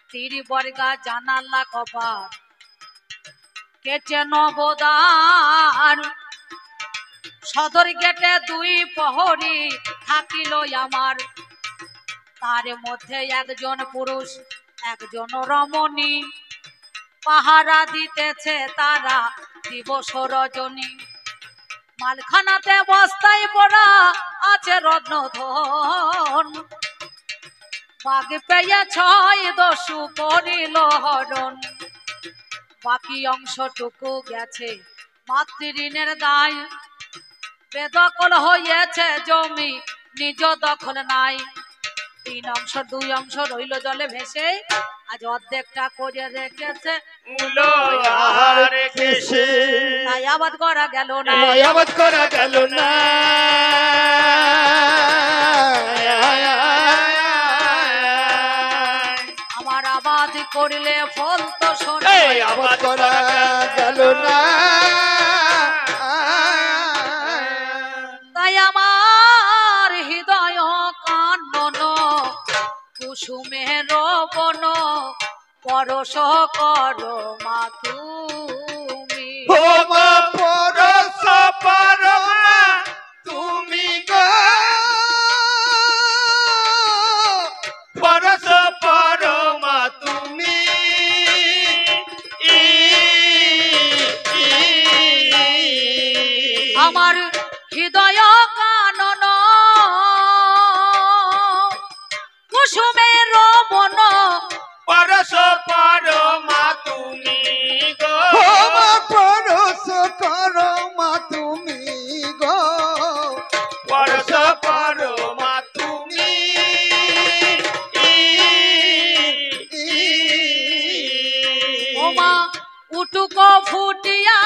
তিরি বর্গা জানালা কপাট কেটে নবদার সদর গেটে দুই প্রহরী থাকিল আমার তার মধ্যে একজন পুরুষ একজন রমণী পাহারা দিতেছে তারা দিবস রজনী মালখানাতে বস্তায় পড়া আছে রত্নধন বাঘ পেয়ে ছয় দস্যু করিল হরণ বাকি অংশটুকু গেছে মাতৃঋণের দায় বেদখল হয়েছে জমি নিজ দখল নাই তিন অংশ দুই অংশ রইল জলে ভেসে আজ অর্ধেকটা করে রেখেছে তাই আবাদ করা গেল না আবাদ করা গেল না আমার আবাদ করলে ফল তো শোনে আবাদ করা গেল না তাই আমার হৃদয় কানন কুসুমের বন পরশ কর মা তুমি পরশ পর তুমি গো পরশ পর মা তুমি আমার হৃদয় কানন কুসুমের বন পরশ পর মা তুমি গো পরশ পর মা তুমি গো পরশ পর মা তুমি ওমা উটুক ফুটিয়া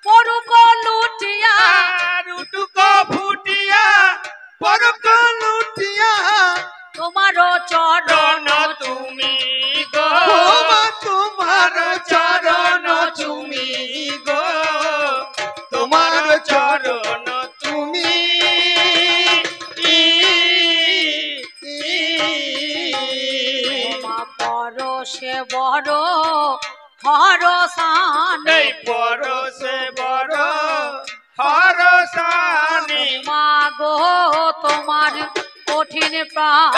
পরুক লুটিয়া উটুক ফুটিয়া পরক লুটিয়া তোমার চরণ তুমি গো তোমার চরণ তুমি গো তোমার চরণ তুমি পরশে বড় হরসানি পরশে বড় হরসানি মাগো তোমার কঠিন প্রাণ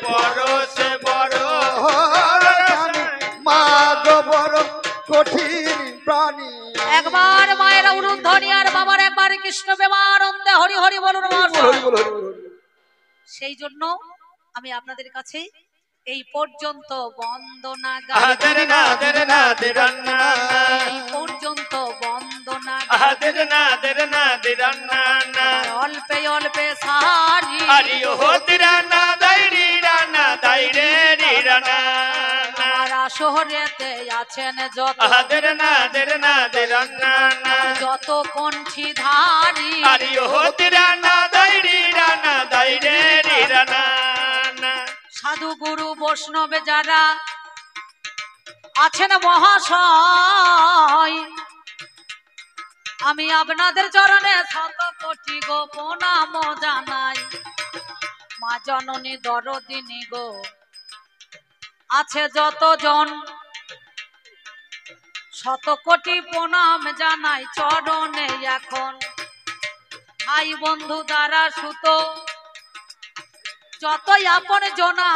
পরশে বড় হরসানি মাগো বড় কঠিন প্রাণী একবার মায়ের উরুধ্বনি আর বাবার একবার কৃষ্ণ প্রেমানন্দে হরি হরি বলুন সেই জন্য আমি আপনাদের কাছে এই পর্যন্ত বন্দনা গাই এই পর্যন্ত বন্দনা অল্পে অল্পে সারি আমার শহরেতে আছেন যত কণ্ঠী ধারি সাধু গুরু বৈষ্ণব যারা আছেন মহাশয় আমি আপনাদের চরণে শত কোটি গো প্রণাম জানাই মা জননী দরদিনী গো আছে যতজন শত কোটি প্রণাম জানাই চরণে এখন ভাই বন্ধু দ্বারা সুত যতই আপন জনা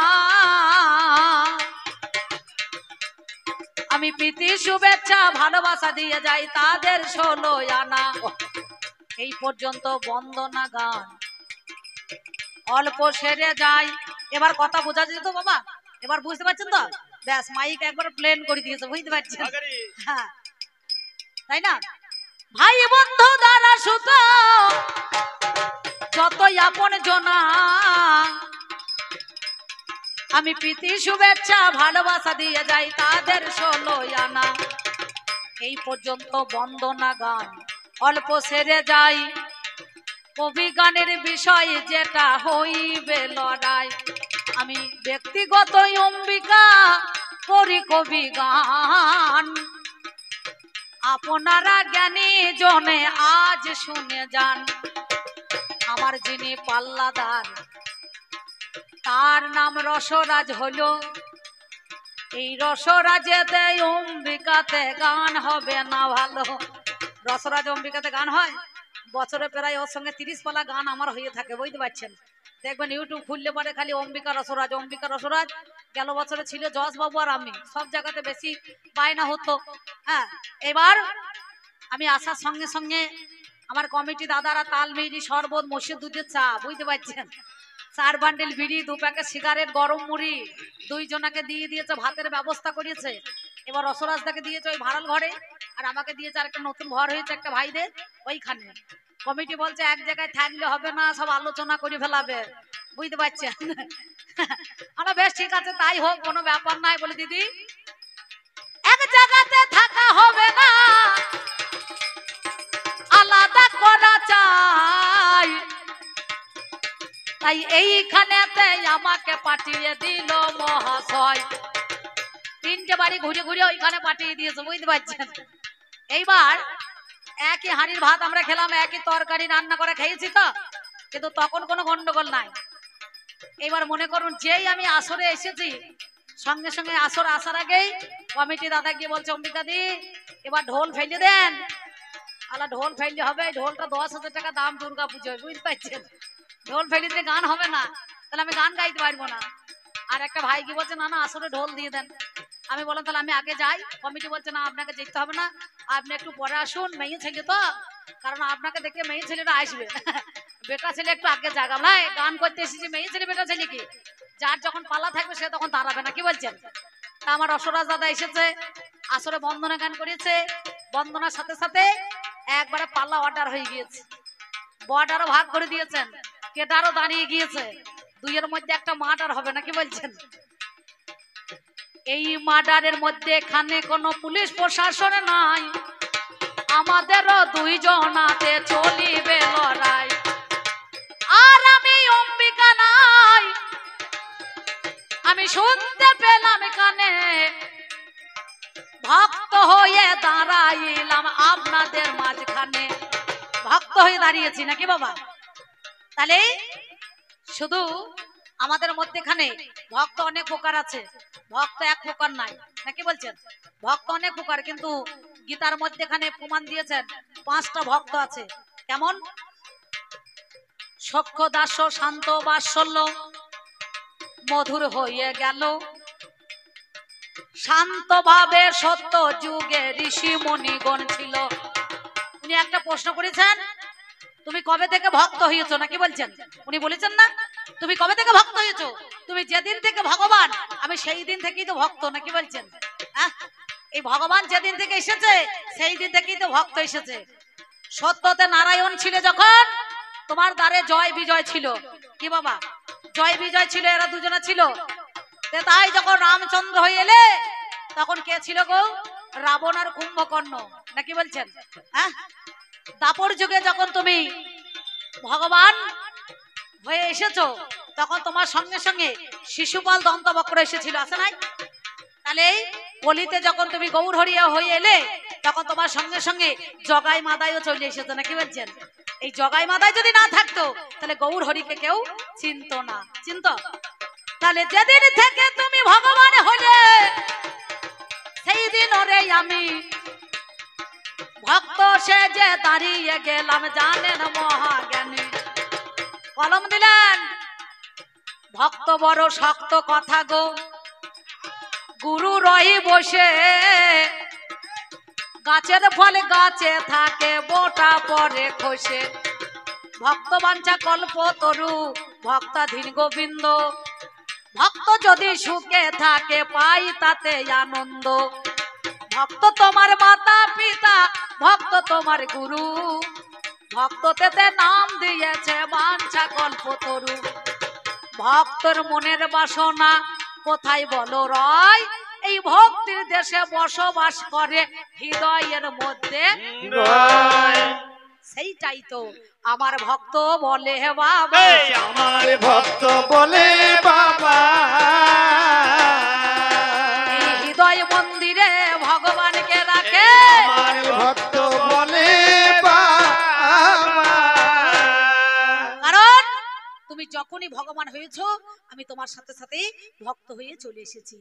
আমি প্রীতি শুভেচ্ছা ভালোবাসা দিয়ে যাই তাদের 16 আনা এই পর্যন্ত বন্দনা গান অল্প সেরে যায় এবার কথা বোঝা যেত তো বাবা এবার বুঝতে পারছেন তো ব্যাস মাইক একবার প্লেন করে দিয়েছে বুঝতে পারছেন হ্যাঁ তাই না ভাই বন্ধু দ্বারা সুত যতই আপন জনা আমি প্রীতি শুভেচ্ছা ভালোবাসা দিয়ে যাই তাদের 16 আনা এই পর্যন্ত বন্দনা গান অল্প সেরে যাই কবি গানের বিষয় যেটা হইবে লড়াই আমি ব্যক্তিগত অম্বিকা করি কবি গান আপনারা জ্ঞানী জনে আজ শুনে যান আমার যিনি পাল্লাদার তার নাম রসরাজ হলো এই রসরাজেতে অম্বিকাতে গান হবে না ভালো। রসরাজ অম্বিকাতে গান হয়, বছরে প্রায় ওর সঙ্গে 30 পালা গান আমার হয়ে থাকে, বুঝতে পারছেন। দেখবেন ইউটিউব খুললে পরে খালি অম্বিকা রসরাজ অম্বিকা রসরাজ। গেল বছরে ছিল যশ বাবু আর আমি, সব জায়গাতে বেশি বায়না হতো। হ্যাঁ, এবার আমি আসার সঙ্গে সঙ্গে আমার কমিটি দাদারা তাল মিরি শরবত মসজিদ দুধের চা, বুঝতে পারছেন, 4 বান্ডিল বিড়ি, 2 প্যাকেট সিগারেট, গরম মুড়ি 2 জনাকে দিয়ে দিয়েছে, ভাতের ব্যবস্থা করেছে। এবার রসরাজদাকে দিয়েছে ওই ভাড়াল ঘরে, আর আমাকে দিয়েছে আর একটা নতুন ঘর হয়েছে একটা ভাইদের ওইখানে। কমিটি বলছে এক জায়গায় থাকলে হবে না, সব আলোচনা করে ফেলাবে, বুঝতে পারছেন। আমরা বেশ ঠিক আছে তাই হোক, কোনো ব্যাপার নাই। বলে দিদি এক জায়গাতে থাকা হবে না, আলাদা করা চাই, তাই এইখানেতে আমাকে পাঠিয়ে দিল মহাশয়। 3টে বাড়ি ঘুরে ঘুরে ওইখানে পাঠিয়ে দিয়েছে, বুঝতে পারছেন। এইবার একই হাঁড়ির ভাত আমরা খেলাম, একই তরকারি রান্না করে খেয়েছি তো, কিন্তু তখন কোনো গন্ডগোল নাই। এবার মনে করুন যেই আমি আসরে এসেছি, সঙ্গে সঙ্গে আসর আসার আগেই কমিটি দাদা গিয়ে বলছে অম্বিকা দি এবার ঢোল ফেলে দেন। আলা ঢোল ফেললে হবে? ঢোলটা 10,000 টাকা দাম দুর্গা পুজোয়, বুঝতে পারছেন। ঢোল ফেলে দিলে গান হবে না, তাহলে আমি গান গাইতে পারবো না। আর একটা ভাই কি বলছে না না আসরে ঢোল দিয়ে দেন। আমি বললাম তাহলে আমি আগে যাই। কমিটি বলছে না আপনাকে যেতে হবে না, আপনি একটু পরে আসুন, মেয়ে ছেলে তো, কারণ আপনাকে দেখে মেয়ে ছেলেরা আসবে। বেটা ছেলে একটু আগে জাগা ভাই, গান করতে এসেছি, মেয়ে ছেলে বেটা ছেলে কি, যার যখন পালা থাকবে সে তখন দাঁড়াবে না, কি বলছেন। তা আমার রসরাজ দাদা এসেছে, আসরে বন্দনা গান করেছে, বন্দনার সাথে সাথে একবারে পাল্লা অর্ডার হয়ে গিয়েছে, বর্ডারও ভাগ করে দিয়েছেন, কেটারও দাঁড়িয়ে গিয়েছে, 2-এর মধ্যে একটা মার্ডার হবে না, কি বলছেন। এই মার্ডারের মধ্যে এখানে কোনো পুলিশ প্রশাসন নাই, আমাদেরও 2 জনাতে চলিবে লড়াই। আর আমি অম্বিকা নাই, আমি শুনতে পেলাম কানে, ভক্ত হয়ে দাঁড়াইলাম আপনাদের মাঝখানে। ভক্ত হয়ে দাঁড়িয়েছি নাকি বাবা? তাহলে শুধু আমাদের মধ্যেখানে ভক্ত অনেক প্রকার আছে, ভক্ত এক প্রকার নাই, নাকি বলছেন। ভক্ত অনেক প্রকার, কিন্তু গীতার মধ্যেখানে প্রমাণ দিয়েছেন 5টা ভক্ত আছে। কেমন? সখ্য দাস্য শান্ত বাৎসল্য মধুর হয়ে গেল, শান্ত ভাবে সত্য যুগে ঋষি মণিগণ ছিল। উনি একটা প্রশ্ন করেছেন, তুমি কবে থেকে ভক্ত হয়েছো, নাকি বলছেন। উনি বলেছেন না তুমি কবে থেকে ভক্ত হয়েছো, তুমি যেদিন থেকে ভগবান, আমি সেই দিন থেকেই তো ভক্ত, নাকি বলছেন। এই ভগবান যেদিন থেকে এসেছে সেই দিন থেকেই তো ভক্ত এসেছে। সত্যতে নারায়ণ ছিল যখন, তোমার দ্বারে জয় বিজয় ছিল, কি বাবা, জয় বিজয় ছিল, এরা দুজনে ছিল। তাই যখন রামচন্দ্র হয়ে এলে তখন কে ছিল গো? রাবণ আর কুম্ভকর্ণ, নাকি বলছেন। দাপর যুগে যখন তুমি ভগবান হয়ে এসেছো তখন তোমার সঙ্গে সঙ্গে শিশুপাল দন্তবক্র এসেছিল, আছে নাই? তাহলে কলিতে যখন তুমি গৌর হরিয়া হয়ে এলে তখন তোমার সঙ্গে সঙ্গে জগাই মাদাইও চলে এসেছো, নাকি বলছেন। এই জগাই মাদাই যদি না থাকতো তাহলে গৌর হরিকে কেউ চিনত না, চিনত। তাহলে যেদিন থেকে তুমি ভগবান হলে সেই দিন ওরে আমি ভক্ত সেজে দাঁড়িয়ে গেলাম, জানেন মহাজ্ঞানী। কলম দিলেন, ভক্ত বড় শক্ত কথা গো, গুরু রহি বসে, গাছের ফলে গাছে থাকে, বোটা পরে খসে। ভক্ত বাঞ্ছা কল্প তরু, ভক্তাধীন গোবিন্দ, ভক্ত যদি সুখে থাকে পাই তাতে আনন্দ। ভক্ত তোমার মাতা পিতা, ভক্ত তোমার গুরু, ভক্ত তেতে নাম দিয়েছে বাঞ্ছা কল্প তরু। ভক্তর মনের বাসনা কোথায় বলো রয়, এই ভক্তির দেশে বসবাস করে হৃদয়ের মধ্যে, সেইটাই তো আমার ভক্ত বলে বাবা, আমার ভক্ত বলে বাবা। এই হৃদয় মন্দিরে ভগবানকে রাখে, আমার ভক্ত বলে বাবা। কারণ তুমি যখনই ভগবান হয়েছো আমি তোমার সাথে সাথে ভক্ত হয়ে চলে এসেছি।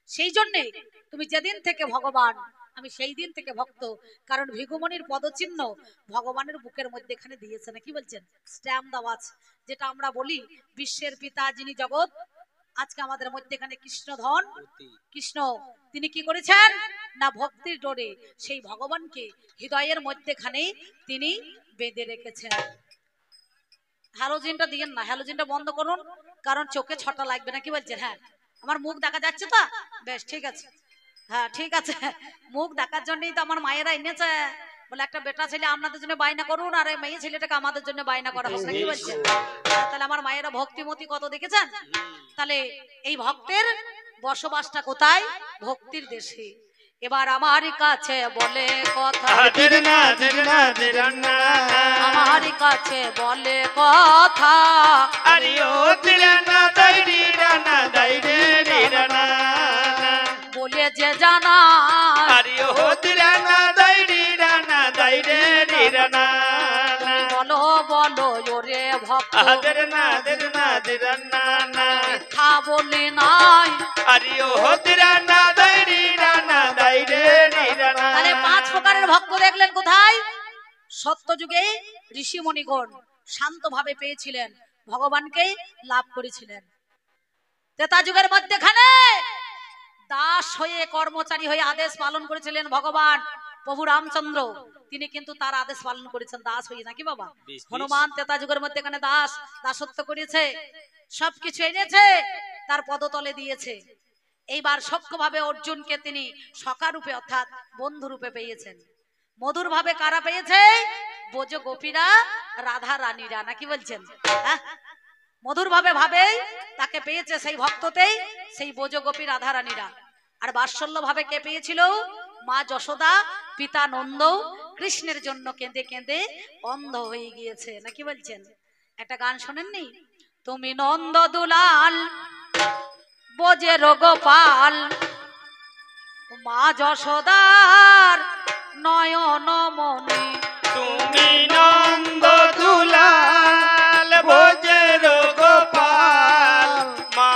সেই জন্যে তুমি যেদিন থেকে ভগবান, আমি সেই দিন থেকে ভক্ত। কারণ ভিগুমণির পদচিহ্ন ভগবানের বুকের মধ্যে এখানে দিয়েছে না, কি বলছেন, স্ট্যাম্প দেওয়া আছে। যেটা আমরা বলি বিশ্বের পিতা যিনি জগৎ, আজকে আমাদের মধ্যে এখানে কৃষ্ণধন কৃষ্ণ, তিনি কি করেছেন না ভক্তির ডোরে সেই ভগবানকে হৃদয়ের মধ্যেখানে তিনি বেঁধে রেখেছেন। হ্যালোজিনটা দিয়েন না, হ্যালোজিনটা বন্ধ করুন, কারণ চোখে ছটা লাগবে না, কি বলছেন? হ্যাঁ, আমার মুখ দেখা যাচ্ছে তো? বেশ, ঠিক আছে। হ্যাঁ ঠিক আছে, মুখ দেখার জন্যই তো আমার মায়েরা এনেছে, বলে একটা বেটা ছেলে আপনাদের জন্য বায়না করুন, আর মেয়ে ছেলেটাকে আমাদের জন্য বায়না করা হোক, নাকি বলছেন? তাহলে আমার মায়েরা ভক্তিমতী কত দেখেছেন। তাহলে এই ভক্তের বসবাসটা কোথায়? ভক্তির দেশে। এবার আমার কাছে বলে কথা, আমার কাছে বলে কথা, বলে যে জানা বলো বলো ওরে ভক্ত, মিথ্যা বলি নাই। তাহলে 5 প্রকারের ভক্ত দেখলেন কোথায়? সত্য যুগে ঋষিমণিগণ শান্ত ভাবে পেয়েছিলেন, ভগবানকে লাভ করেছিলেন। ত্রেতা যুগের মধ্যেখানে দাস হয়ে কর্মচারী হয়ে আদেশ পালন করেছিলেন ভগবান প্রভু রামচন্দ্র, তিনি কিন্তু তার আদেশ পালন করেছেন দাস হয়ে, নাকি বাবা? হনুমান ত্রেতা যুগের মধ্যে এখানে দাসত্ব করেছে, সবকিছু এনেছে তার পদতলে দিয়েছে। এইবার সক্ষভাবে অর্জুনকে তিনি সখা রূপে অর্থাৎ বন্ধু রূপে পেয়েছেন। মধুর ভাবে কারা পেয়েছে? ব্রজ গোপীরা, রাধা রানীরা, নাকি বলছেন? মধুর ভাবে তাকে পেয়েছে সেই ভক্ততেই, সেই ব্রজ গোপী রাধা রানীরা। আর বাৎসল্য ভাবে কে পেয়েছিল? মা যশোদা, পিতা নন্দ কৃষ্ণের জন্য কেঁদে কেঁদে অন্ধ হয়ে গিয়েছে, নাকি বলছেন? একটা গান শোনেননি? তুমি নন্দ দুলাল ব্রজের গোপাল, মা যশোদার নয়ন মনি, তুমি নন্দ দুলাল ব্রজের গোপাল, মা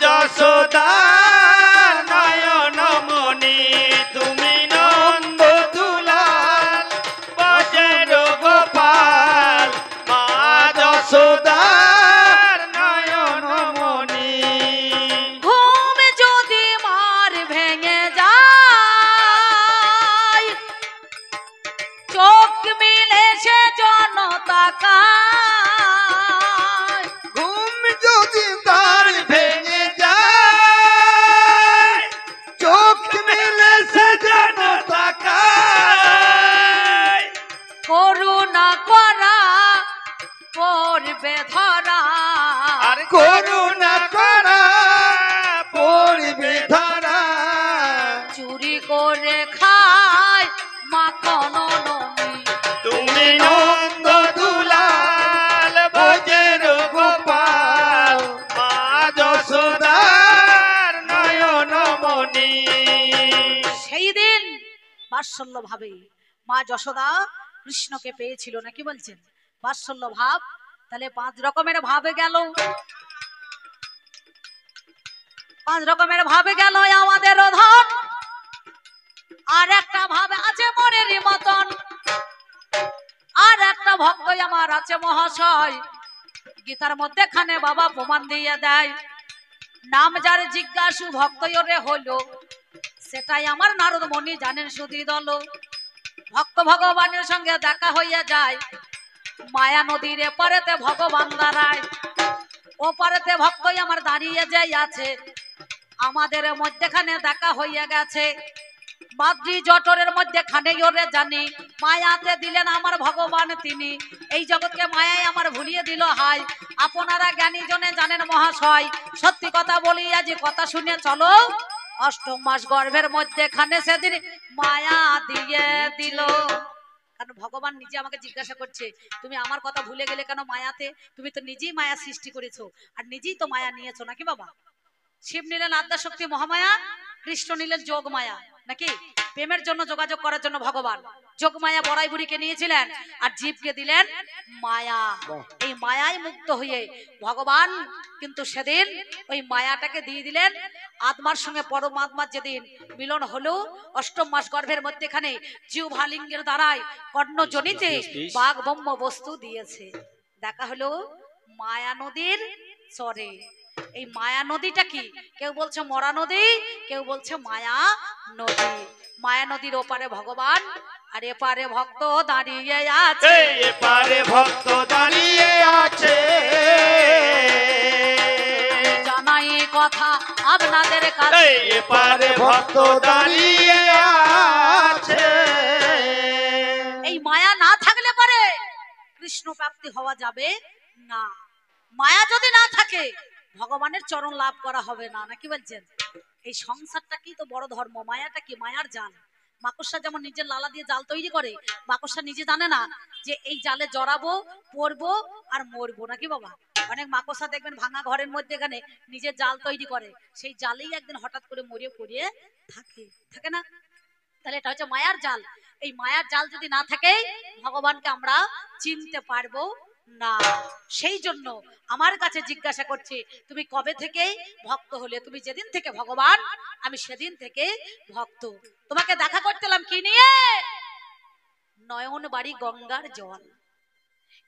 যশোদার নয়ন মনি, তুমি নন্দ দুলাল ব্রজের গোপাল, মা যশোদার নয়ন মনি। ঘুম যদি মার ভেঙে যায়, চোখ মিলে সে জনতা কায়, ঘুম যদি তার ভেঙে যায়, চোখ মেলে সে জনতা কায়, করুণা করা পড়বে ধরা, আর করুণা করা পড়বে ধরা, চুরি করে খায় মাখন ননি, তুমি নন্দ দুলাল ব্রজের গোপাল, মা যশোদার নয়ন মনি। সেই দিন বাৎসল্য ভাবে মা যশোদা কৃষ্ণকে পেয়েছিল, নাকি বলছেন? বাৎসল্য ভাব। তাহলে 5 রকমের ভাবে গেল, 5 রকমের ভাবে গেল আমাদের ধন। আর একটা ভাবে আছে মনের মতন, আর একটা ভক্ত আমার আছে মহাশয়, গীতার মধ্যে খানে বাবা প্রমাণ দিয়ে দেয়, নাম যার জিজ্ঞাসু ভক্ত ওরে হলো, সেটাই আমার নারদ মনি জানেন সুধী দল। ভক্ত ভগবানের সঙ্গে দেখা হইয়া যায়, মায়া নদীর এপারেতে ভগবান দাঁড়ায়, ওপারেতে ভক্তই আমার দাঁড়িয়ে যাই আছে, আমাদের মধ্যেখানে দেখা হইয়া গেছে। মাদ্রি জটরের মধ্যে খানে ওরে জানি, মায়াতে দিলেন আমার ভগবান তিনি, এই জগৎকে মায়ায় আমার ভুলিয়ে দিল হাই। আপনারা জ্ঞানী জনে জানেন মহাশয়, সত্যি কথা বলি আজ কথা শুনে চলো, 8ম মাস গর্ভের মধ্যে খানে সেদিন মায়া দিয়ে দিল। কারণ ভগবান নিজে আমাকে জিজ্ঞাসা করছে, তুমি আমার কথা ভুলে গেলে কেন মায়াতে? তুমি তো নিজেই মায়া সৃষ্টি করেছো, আর নিজেই তো মায়া নিয়েছো, নাকি বাবা? শিব নিলেন আদ্যাশক্তি মহামায়া, কৃষ্ণ নিলেন যোগ মায়া, নাকি? প্রেমের জন্য যোগাযোগ করার জন্য ভগবান। যোগমায়া বড়াই বুড়িকে নিয়েছিলেন আর জীবকে দিলেন মায়া। বাহ। এই মায়ায় মুক্ত হয়ে ভগবান কিন্তু সেদিন ওই মায়াটাকে দিয়ে দিলেন আত্মার সঙ্গে পরমাত্মার যেদিন মিলন হলো অষ্টম মাস গর্ভের মধ্যেখানে জিহ্বালিঙ্গের দ্বারায় কর্ণজনিতে বাঘ ব্রহ্ম বস্তু দিয়েছে। দেখা হলো মায়া নদীর চরে। এই মায়া নদীটা কি? কেউ বলছে মরা নদী, কেউ বলছে মায়া নদী। মায়া নদীর ওপারে ভগবান আর এপারে ভক্ত দাঁড়িয়ে আছে। এপারে ভক্ত দাঁড়িয়ে আছে। জানাই কথা আপনাদের কাছে, এপারে ভক্ত দাঁড়িয়ে আছে। এই মায়া না থাকলে পরে কৃষ্ণ প্রাপ্তি হওয়া যাবে না। মায়া যদি না থাকে ভগবানের চরণ লাভ করা হবে না। নাকি বলছেন? এই সংসারটা কি তো বড় ধর্ম। মায়াটা কি? মায়ার জাল। মাকড়সা যেমন নিজের লালা দিয়ে জাল তৈরি করে, মাকড়সা নিজে জানে না যে এই জালে জড়াবো, পড়বো আর মরবো। নাকি বাবা? অনেক মাকড়সা দেখবেন ভাঙা ঘরের মধ্যে এখানে নিজের জাল তৈরি করে, সেই জালেই একদিন হঠাৎ করে মরিয়ে পড়িয়ে থাকে, থাকে না? তাহলে এটা হচ্ছে মায়ার জাল। এই মায়ার জাল যদি না থাকে ভগবানকে আমরা চিনতে পারবো না। সেই জন্য আমার কাছে জিজ্ঞাসা করছে তুমি কবে থেকে ভক্ত হলে? তুমি যেদিন থেকে ভগবান, আমি সেদিন থেকে ভক্ত। তোমাকে দেখা করতে এলাম কি নিয়ে? নয়ন বাড়ি গঙ্গার জল।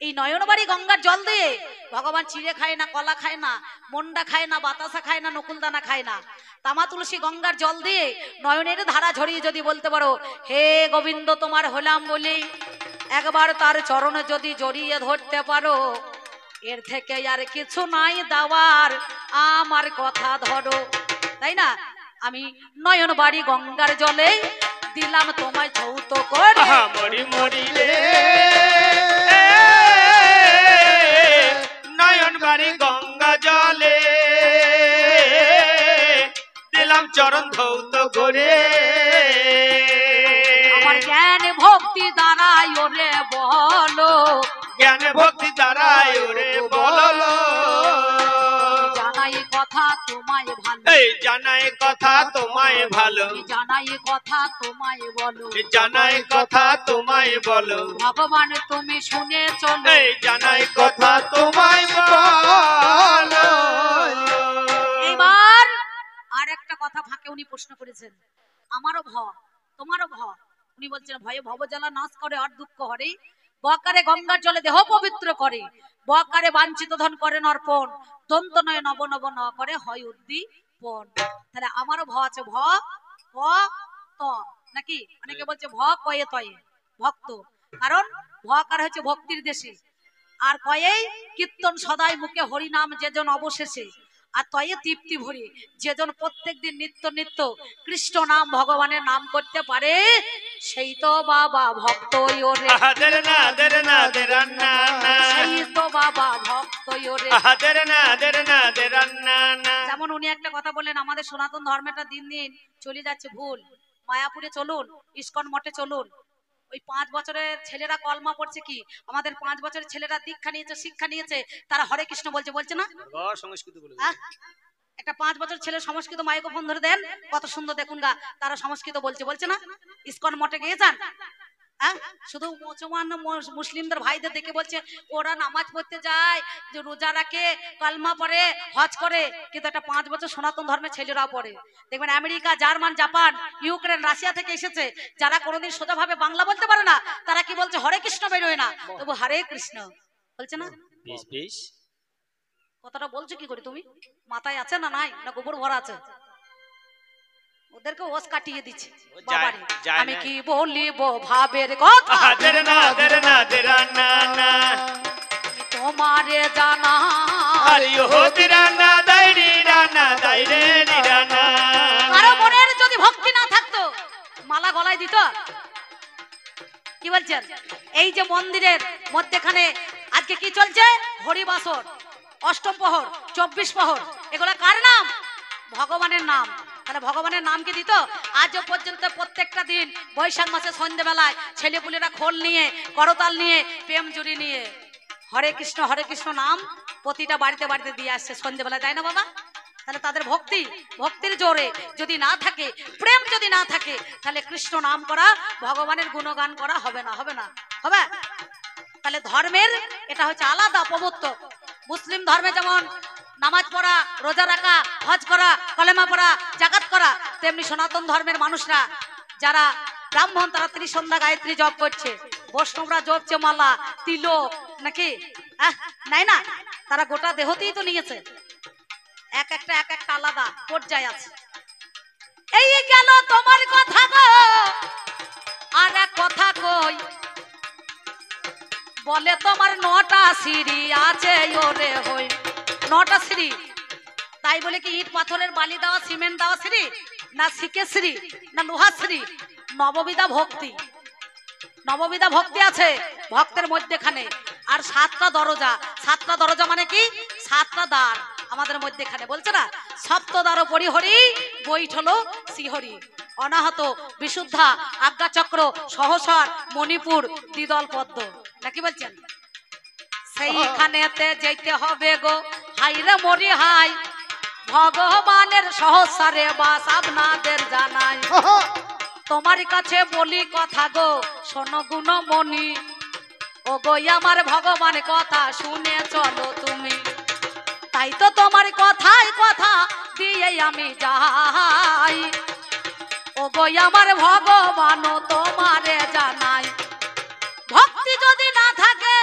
এই নয়ন বাড়ি গঙ্গার জল দিয়ে ভগবান চিড়ে খায় না, কলা খায় না, মন্ডা খায় না, বাতাসা খায় না, নকুলদানা খায় না। তামা তুলসী গঙ্গার জল দিয়ে নয়নের ধারা ঝরিয়ে যদি বলতে পারো হে গোবিন্দ তোমার হলাম বলি, একবার তার চরণে যদি জড়িয়ে ধরতে পারো, এর থেকে আর কিছু নাই দেওয়ার, আমার কথা ধরো। তাই না? আমি নয়ন বাড়ি গঙ্গার জলে দিলাম তোমায় ছৌত করে। মরি মরিলে নয়ন বাড়ি গঙ্গা জলে দিলাম চরণ ধৌত করে। আমার জ্ঞান ভক্তি দ্বারাই ওরে বলো, জ্ঞান ভক্তি দ্বারাই ওরে বলো। জানাই কথা তোমায় ভালো, এই জানাই কথা তোমায় ভালো, জানাই কথা তোমায় বলো, জানাই কথা তোমায় বলো। ভগবান তুমি শুনে চলো, এই জানাই কথা তোমায় বলো। এবার আর একটা কথা ফাঁকে উনি প্রশ্ন করেছেন, আমারও ভয় তোমারও ভয়। উনি বলছেন ভয়ে ভবজ্বালা নাশ করে আর দুঃখ হরে, বকারে গঙ্গার জলে দেহ পবিত্র করে, বকারে বাঞ্ছিত ধন করে অর্পণ, দন্ত নয় নব নব ন করে হয় উদ্দীপন। তাহলে আমারও ভ আছে, ভ ক ত নাকি? অনেকে বলছে ভ কয়ে তয়ে ভক্ত, কারণ ভ কার হচ্ছে ভক্তির দেশে, আর কয়েই কীর্তন সদাই মুখে হরি নাম যেজন অবশেষে, আর তয়ে তৃপ্তি ভরি যেজন প্রত্যেক দিন নিত্য নিত্য কৃষ্ণ নাম ভগবানের নাম করতে পারে, সেই তো বাবা ভক্ত ওরে। আদের না দের না দের না না, সেই তো বাবা ভক্ত ওরে। আদের না দের না দের না না। যেমন উনি একটা কথা বললেন, আমাদের সনাতন ধর্মটা দিন দিন চলে যাচ্ছে ভুল। মায়াপুরে চলুন, ইস্কন মঠে চলুন, ওই 5 বছরের ছেলেরা কলমা পড়ছে কি, আমাদের 5 বছরের ছেলেরা দীক্ষা নিয়েছে, শিক্ষা নিয়েছে, তারা হরে কৃষ্ণ বলছে, বলছে না? সংস্কৃত বলে একটা 5 বছর ছেলে সংস্কৃত মাইক্রোফোন ধরে দেন, কত সুন্দর দেখুন গা, তারা সংস্কৃত বলছে, বলছে না? ইস্কন মঠে গিয়েছেন? শুধু মুসলমান মুসলিমদের ভাইদের দেখে বলছে ওরা নামাজ পড়তে যায়, যে রোজা রাখে, কালমা পড়ে, হজ করে, কিন্তু একটা 5 বছর সনাতন ধর্মের ছেলেরা পড়ে। দেখবেন America, German, Japan, Ukraine, Russia থেকে এসেছে, যারা কোনোদিন সোজাভাবে বাংলা বলতে পারে না, তারা কি বলছে হরে কৃষ্ণ বেরোয় না, তবু হরে কৃষ্ণ বলছে না? কথাটা বলছো কি করে তুমি? মাথায় আছে না নাই, না গোবর ভরা আছে? ওদেরকে ওস কাটিয়ে দিচ্ছে বাবারে। আমি কি বলিব ভাবের কথা, আদের না দের না দের না না, তোমারে জানা আরে ও দিরা না দাইরি রানা দাইরে নিরানা। কারো মনের যদি ভক্তি না থাকতো মালা গলায় দিত? কি বলছেন? এই যে মন্দিরের মধ্যেখানে আজকে কি চলছে? হরিবাসর, অষ্টম প্রহর, 24 প্রহর, এগুলা কার নাম? ভগবানের নাম। তাহলে ভগবানের নাম কি দিত? আজও পর্যন্ত প্রত্যেকটা দিন বৈশাখ মাসে সন্ধ্যেবেলায় ছেলেপুলেরা খোল নিয়ে, করতাল নিয়ে, প্রেম জুড়ি নিয়ে হরে কৃষ্ণ নাম প্রতিটা বাড়িতে বাড়িতে দিয়ে আসছে সন্ধ্যেবেলা, তাই না বাবা? তাহলে তাদের ভক্তির জোরে যদি না থাকে, প্রেম যদি না থাকে, তাহলে কৃষ্ণ নাম করা, ভগবানের গুণগান করা হবে না হবে। তাহলে ধর্মের এটা হচ্ছে আলাদা প্রবর্তক। মুসলিম ধর্মে যেমন নামাজ পড়া, রোজা রাখা, হজ করা, কলেমা পড়া, জাকাত করা, তেমনি সনাতন ধর্মের মানুষরা যারা ব্রাহ্মণ তারা ত্রিসন্ধ্যা গায়ত্রী জপ করছে, বৈষ্ণবরা জপছে মালা, তিলক, নাকি নাই না, তারা গোটা দেহতেই তো নিয়েছে, এক একটা আলাদা পর্যায়ে আছে। এই গেল তোমার কথা গো, আর এক কথা কই, বলে তোমার 9টা সিঁড়ি আছে ওরে হই, 9টা সিঁড়ি। তাই বলে কি ইট পাথরের বালি দেওয়া, সিমেন্ট দেওয়া সিঁড়ি, না শিকের সিঁড়ি, না লোহার সিঁড়ি? নববিধা ভক্তি, নববিধা ভক্তি আছে ভক্তের মধ্যেখানে। আর 7টা দরজা, 7টা দরজা মানে কি? 7টা দ্বার আমাদের মধ্যেখানে বলছে না, সপ্ত দ্বার পরিহরি বৈঠলো শ্রীহরি, অনাহত, বিশুদ্ধা, আজ্ঞাচক্র, সহসর, মণিপুর, দ্বিদল পদ্ম, নাকি বলছেন? সেইখানেতে যেতে হবে গো, হাইরে মরি হাই, ভগবানের সহস্রে বাস আপনাদের জানাই। তোমার কাছে বলি কথা গো, শোনো গুণমণি, ও গো আমার ভগবান কথা শুনে চলো তুমি। তাই তো তোমার কথায় কথা দিয়ে আমি যাই, ও গো আমার ভগবান তোমারে জানাই। ভক্তি যদি না থাকে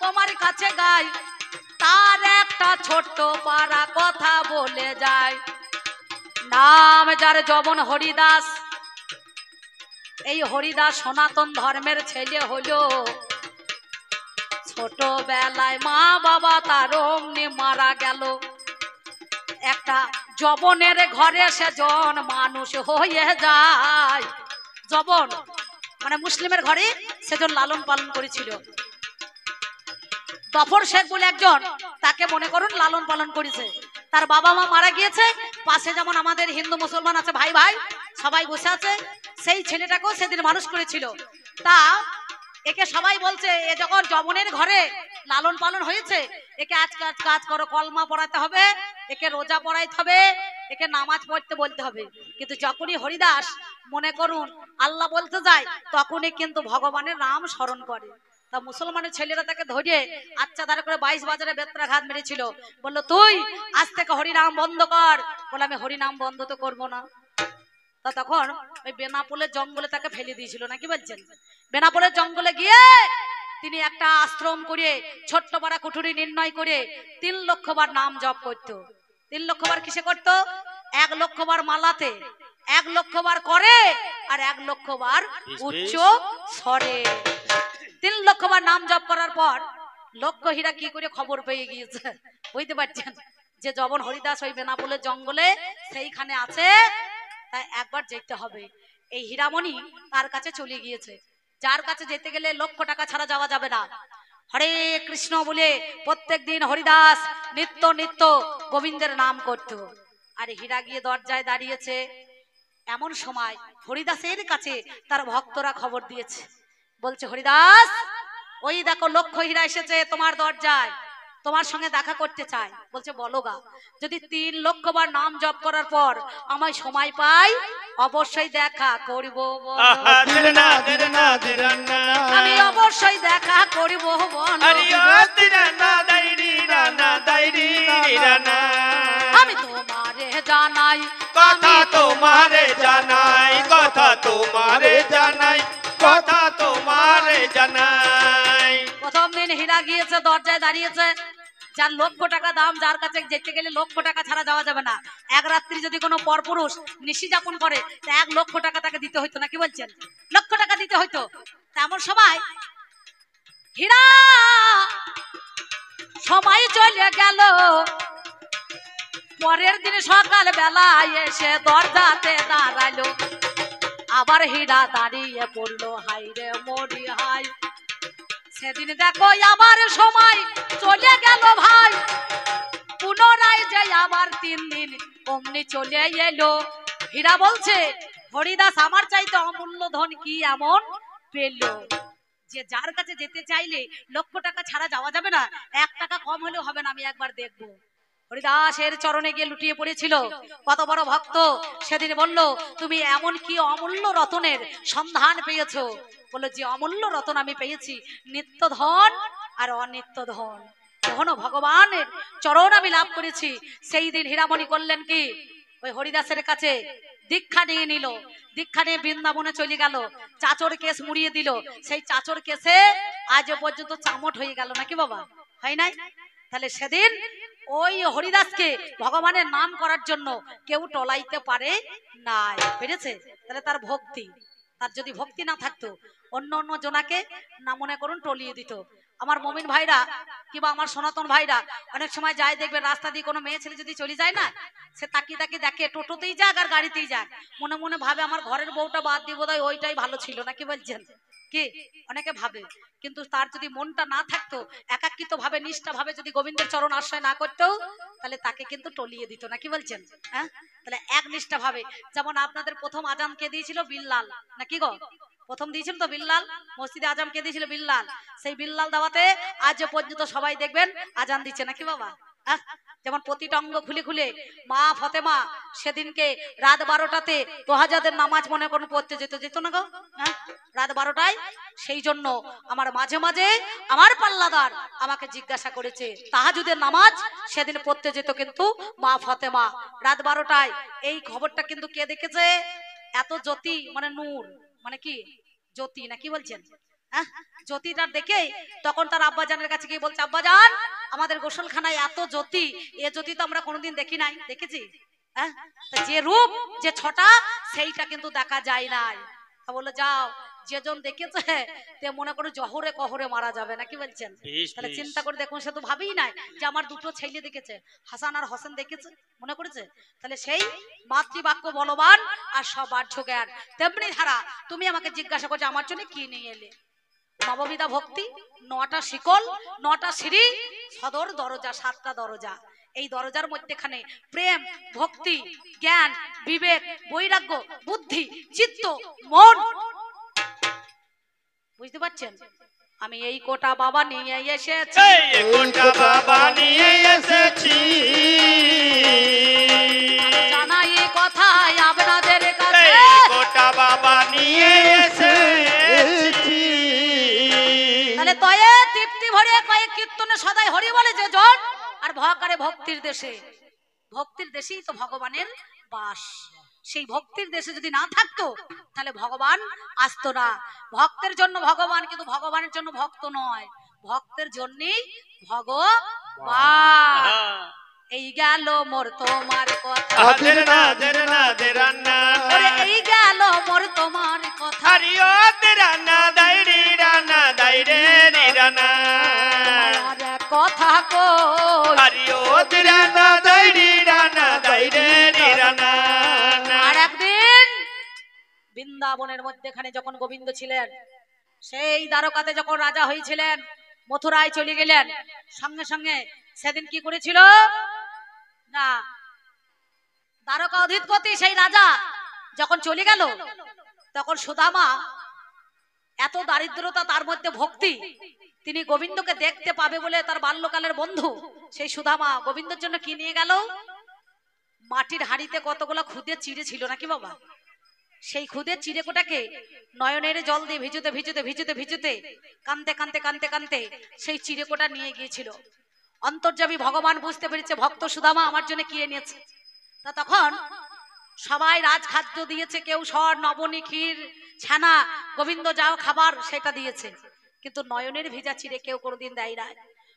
তোমার কাছে গাই, তার একটা ছোট্ট পারা কথা বলে যায়। নাম যার যবন হরিদাস, এই হরিদাস সনাতন ধর্মের ছেলে হলো। ছোটবেলায় মা বাবা তার অমনি মারা গেল, একটা যবনের ঘরে সেজন মানুষ হয়ে যায়। যবন মানে মুসলিমের ঘরে সেজন লালন পালন করেছিল। দফর শেখ বলে একজন, তাকে মনে করুন লালন পালন করেছে। তার বাবা মা মারা গিয়েছে, পাশে যেমন আমাদের হিন্দু মুসলমান আছে ভাই ভাই সবাই বসে আছে, সেই ছেলেটাকেও সেদিন মানুষ করেছিল। তা একে সবাই বলছে, এ যখন যবনের ঘরে লালন পালন হয়েছে, একে আজ কাজ করো, কলমা পড়াতে হবে, একে রোজা পড়াইতে হবে, একে নামাজ পড়তে বলতে হবে। কিন্তু যখনই হরিদাস মনে করুন আল্লাহ বলতে যায়, তখনই কিন্তু ভগবানের নাম স্মরণ করে। তা মুসলমানের ছেলেরা তাকে ধরে আচ্ছা ধারে করে 22 বাজারে বেত্রাঘাত মেরেছিল। বললো তুই আজ থেকে হরিনাম বন্ধ কর। বলে আমি হরিনাম বন্ধ তো করবো না। তা তখন ওই বেনাপোলের জঙ্গলে তাকে ফেলে দিয়েছিল, নাকি বলছেন? বেনাপোলের জঙ্গলে গিয়ে তিনি একটা আশ্রম করে ছোট্ট পাড়া কুঠুরি নির্ণয় করে 3 লক্ষ বার নাম জপ করতো। 3 লক্ষ বার কিসে করতো? 1 লক্ষ বার মালাতে, 1 লক্ষ বার করে, আর 1 লক্ষ বার উচ্চ স্বরে। 3 লক্ষ বার নাম জপ করার পর লক্ষ হীরা কি করে খবর পেয়ে গিয়েছে, বুঝতে পারছেন? যে যবন হরিদাস ওই বেনাপোলের জঙ্গলে সেইখানে আছে, তাই একবার যেতে হবে। এই হীরামণি তার কাছে চলে গিয়েছে, যার কাছে যেতে গেলে লক্ষ টাকা ছাড়া যাওয়া যাবে না। হরে কৃষ্ণ বলে প্রত্যেক দিন হরিদাস নিত্য নিত্য গোবিন্দের নাম করত। আর হীরা গিয়ে দরজায় দাঁড়িয়েছে। এমন সময় হরিদাসের কাছে তার ভক্তরা খবর দিয়েছে, বলছে হরিদাস ওই দেখো লক্ষ হীরা এসেছে তোমার দরজায়, তোমার সঙ্গে দেখা করতে চাই। বলছে বলো গা, যদি 3 লক্ষ বার নাম জপ করার পর আমায় সময় পাই অবশ্যই দেখা করব, আমি অবশ্যই দেখা করব। আমি তোমারে জানাই, কথা তোমারে জানাই, কথা তোমারে জানাই, কথা তোমারে জানাই। প্রথম দিন হীরা গিয়েছে, দরজায় দাঁড়িয়েছে। যার লক্ষ টাকা দাম, যার কাছে যেতে গেলে লক্ষ টাকা ছাড়া যাওয়া যাবে না। এক রাত্রি যদি কোনো পরপুরুষ নিশি যাপন করে, তা 1 লক্ষ টাকা তাকে দিতে হইতো, নাকি বলছেন? লক্ষ টাকা দিতে হইতো। তেমন সময় হীরা সময় চলে গেল। পরের দিন সকাল বেলায় এসে দরজাতে দাঁড়ালো। আবার হীরা দাঁড়িয়ে পড়লো, হাই রে মরি হাই, সেদিন দেখো আবার সময় চলে গেল ভাই। পুনরায় যে আবার 3 দিন অমনি চলে এলো। হীরা বলছে হরিদাস আমার চাইতে অমূল্য ধন কি এমন পেল, যে যার কাছে যেতে চাইলে লক্ষ টাকা ছাড়া যাওয়া যাবে না, 1 টাকা কম হলেও হবে না, আমি একবার দেখবো। হরিদাসের চরণে গিয়ে লুটিয়ে পড়েছিল। কত বড় ভক্ত সেদিন বলল, তুমি এমন কি অমূল্য রতনের সন্ধান পেয়েছো? বললো, যে অমূল্য রতন আমি পেয়েছি, নিত্য ধন আর অনিত্য ধন, এখনো ভগবানের চরণ আমি লাভ করেছি। সেই দিন হীরামণি করলেন কি, ওই হরিদাসের কাছে দীক্ষা নিয়ে নিল। দীক্ষা নিয়ে বৃন্দাবনে চলে গেল, চাচর কেস মুড়িয়ে দিল। সেই চাচর কেসে আজ পর্যন্ত চামট হয়ে গেল নাকি বাবা, হয় নাই? তাহলে সেদিন ওই হরিদাসকে ভগবানের নাম করার জন্য কেউ টলাইতে পারে নাই, পেরেছে? তাহলে তার ভক্তি, তার যদি ভক্তি না থাকতো অন্য অন্য জনাকে না মনে করুন টলিয়ে দিত। আমার মমিন ভাইরা কিংবা আমার সনাতন ভাইরা অনেক সময় যায়, দেখবে রাস্তা দিয়ে কোনো মেয়ে ছেলে যদি চলে যায় না, সে তাকিয়ে তাকিয়ে দেখে, টোটোতেই যাক আর গাড়িতেই যাক, মনে মনে ভাবে আমার ঘরের বউটা বাদ দিয়ে বোধহয় ওইটাই ভালো ছিল, নাকি বলছেন? কি অনেকে ভাবে, কিন্তু তার যদি মনটা না থাকতো, একাকিত ভাবে নিষ্ঠা ভাবে যদি গোবিন্দের চরণ আশ্রয় না করতো, তাহলে তাকে কিন্তু টলিয়ে দিত, নাকি বলছেন? হ্যাঁ, তাহলে এক নিষ্ঠা ভাবে। যেমন আপনাদের প্রথম আজান কে দিয়েছিল? বিল্লাল, নাকি গো? প্রথম দিয়েছিল তো বিল্লাল, মসজিদে আজান কে দিয়েছিল? বিল্লাল। সেই বিল্লাল দাওয়াতে আজ পর্যন্ত সবাই দেখবেন আজান দিচ্ছে, নাকি বাবা? যেমন প্রতিটা অঙ্গ খুলে খুলে মা ফতেমা সেদিনকে রাত 12টাতে তোহাজাদের নামাজ মনে করুন পড়তে যেত না গো, রাত 12টায়। সেই জন্য আমার মাঝে মাঝে আমার পাল্লাদার আমাকে জিজ্ঞাসা করেছে, তাহাজুদের নামাজ সেদিন পড়তে যেত কিন্তু মা ফতেমা রাত 12টায়। এই খবরটা কিন্তু কে দেখেছে? এত জ্যোতি মানে নূর মানে কি জ্যোতি, নাকি বলছেন? জ্যোতিটা দেখে তখন তার আব্বাজানের কাছে গিয়ে বলছে, আব্বাজান আমাদের গোসলখানায় এত জ্যোতি, এ জ্যোতি তো আমরা কোনোদিন দেখি নাই। দেখেছি? যে রূপ যে ছটা সেইটা কিন্তু দেখা যায় নাই। বললো, যাও, যেজন দেখেছে তে মনে করো জহরে কহরে মারা যাবে, নাকি বলছেন? তাহলে চিন্তা করে দেখুন, সে তো ভাবেই নাই যে আমার দুটো ছেলে দেখেছে, হাসান আর হোসেন দেখেছে, মনে করেছে? তাহলে সেই মাতৃবাক্য বলবান আর সব বাহ্য জ্ঞান। তেমনি ধারা তুমি আমাকে জিজ্ঞাসা করছো আমার জন্য কি নিয়ে এলে? নববিধা ভক্তি, 9টা শিকল, 9টা সিঁড়ি, সদর দরজা, 7টা দরজা। এই দরজার মধ্যেখানে প্রেম, ভক্তি, জ্ঞান, বিবেক, বৈরাগ্য, বুদ্ধি, চিত্ত, মন, বুঝতে পারছেন? আমি এই কোটা বাবা নিয়ে এসেছি, এই কোটা বাবা নিয়ে এসেছি, জানাই কথাই আপনাদের কাছে, এই কোটা বাবা নিয়ে এসেছি। তাহলে তয়ে তৃপ্তি ভরে কয়েক কীর্তনে সদাই হরি বলে যে জন, আর ভকারে ভক্তির দেশে, ভক্তির দেশেই তো ভগবানের বাস। সেই ভক্তির দেশে যদি না থাকতো তাহলে ভগবান আসতো না। ভক্তের জন্য ভগবান, কিন্তু ভগবানের জন্য ভক্ত নয়, ভক্তের জন্যই ভগবান। এই গেল মোর তোমার কথা, আদের না দের না দেরা না, এই গেল মোর তোমার কথা, হরিও দেরা না দাইরি রানা দাইরে নিরানা, আর কথা কই, হরিও দেরা না দাইরি রানা দাইরে নিরানা। আর একদিন বৃন্দাবনের মধ্যেখানে যখন গোবিন্দ ছিলেন, সেই দ্বারকাতে যখন রাজা হয়েছিলেন, মথুরায় চলে গেলেন, সঙ্গে সঙ্গে সেদিন কি করেছিল না, দ্বারকা অধিপতি সেই রাজা যখন চলে গেল, তখন সুদামা এত দারিদ্রতা, তার মধ্যে ভক্তি, তিনি গোবিন্দকে দেখতে পাবে বলে তার বাল্যকালের বন্ধু সেই সুদামা গোবিন্দের জন্য কি নিয়ে গেল? মাটির হাঁড়িতে কতগুলো খুদে চিড়ে ছিল, নাকি বাবা? সেই খুদের চিড়েকোটাকে নয়নের জল দিয়ে ভিজুতে ভিজুতে ভিজুতে ভিজুতে কানতে কানতে কানতে কানতে সেই চিড়েকোটা নিয়ে গিয়েছিল। অন্তর্যামী ভগবান বুঝতে পেরেছে ভক্ত সুদামা আমার জন্য কি এনেছে। তা তখন সবাই রাজখাদ্য দিয়েছে, কেউ সর নবনী ক্ষীর ছানা, গোবিন্দ যাও খাবার সেটা দিয়েছে, কিন্তু নয়নের ভিজা চিড়ে কেউ কোনোদিন দেয় না।